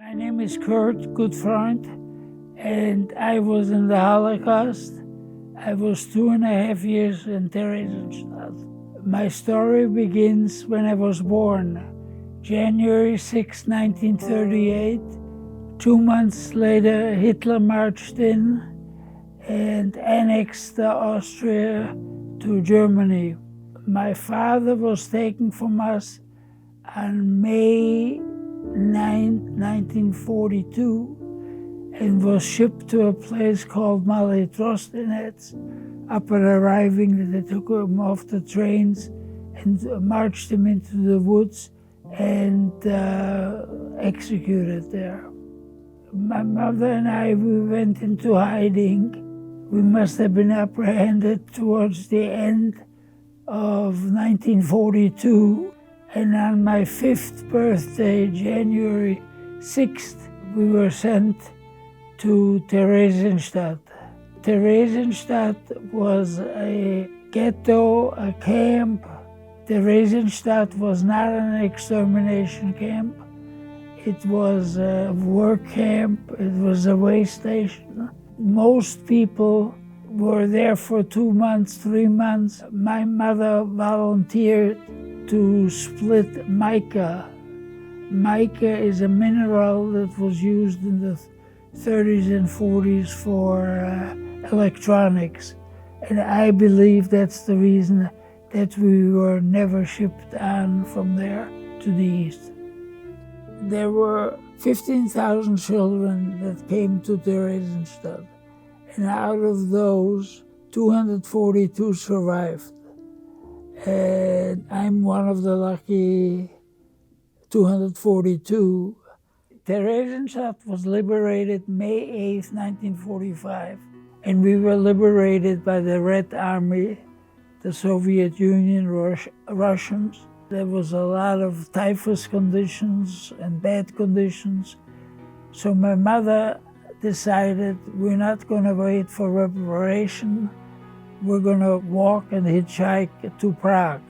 My name is Kurt Gutfreund, and I was in the Holocaust. I was 2.5 years in Theresienstadt. My story begins when I was born, January 6, 1938. 2 months later, Hitler marched in and annexed Austria to Germany. My father was taken from us on May 9, 1942, and was shipped to a place called Trostenetz. Upon arriving, they took him off the trains and marched him into the woods and executed there. My mother and I, we went into hiding. We must have been apprehended towards the end of 1942. And on my 5th birthday, January 6th, we were sent to Theresienstadt. Theresienstadt was a ghetto, a camp. Theresienstadt was not an extermination camp. It was a work camp. It was a way station. Most people were there for 2 months, 3 months. My mother volunteered to split mica. Mica is a mineral that was used in the 30s and 40s for electronics. And I believe that's the reason that we were never shipped on from there to the east. There were 15,000 children that came to Theresienstadt, and out of those, 242 survived. And I'm one of the lucky 242. Theresienstadt was liberated May 8th, 1945, and we were liberated by the Red Army, the Soviet Union, Russians. There was a lot of typhus conditions and bad conditions. So my mother decided we're not going to wait for reparation. We're going to walk and hitchhike to Prague.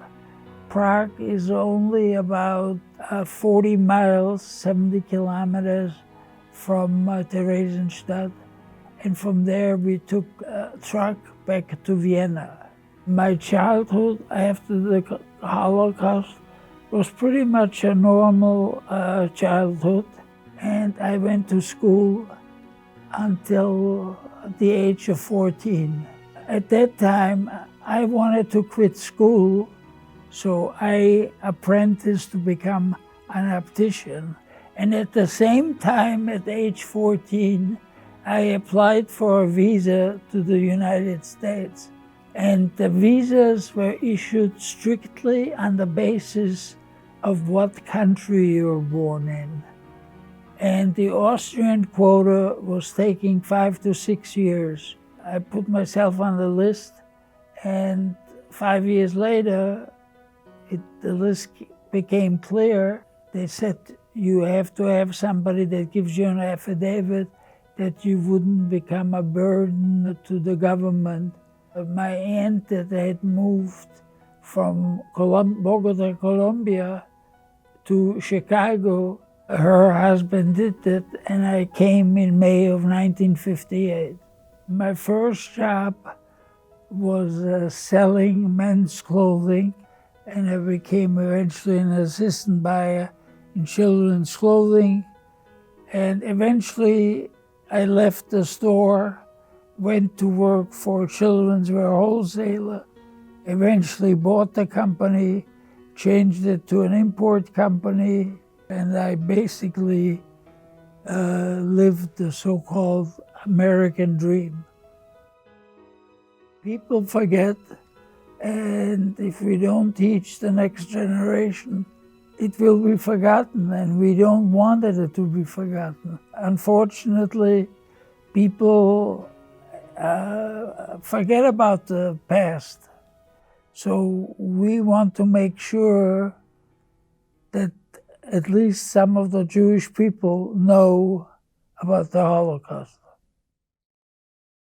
Prague is only about 40 miles, 70 kilometers from Theresienstadt. And from there, we took a truck back to Vienna. My childhood after the Holocaust was pretty much a normal childhood. And I went to school until the age of 14. At that time, I wanted to quit school, so I apprenticed to become an optician. And at the same time, at age 14, I applied for a visa to the United States. And the visas were issued strictly on the basis of what country you were born in. And the Austrian quota was taking 5 to 6 years. I put myself on the list, and 5 years later, the list became clear. They said you have to have somebody that gives you an affidavit that you wouldn't become a burden to the government. My aunt that had moved from Bogota, Colombia to Chicago, her husband did that, and I came in May of 1958. My first job was selling men's clothing, and I became eventually an assistant buyer in children's clothing. And eventually I left the store, went to work for children's wear wholesaler, eventually bought the company, changed it to an import company, and I basically lived the so-called American dream. People forget, and if we don't teach the next generation, it will be forgotten, and we don't want it to be forgotten. Unfortunately, people forget about the past. So we want to make sure that at least some of the Jewish people know about the Holocaust.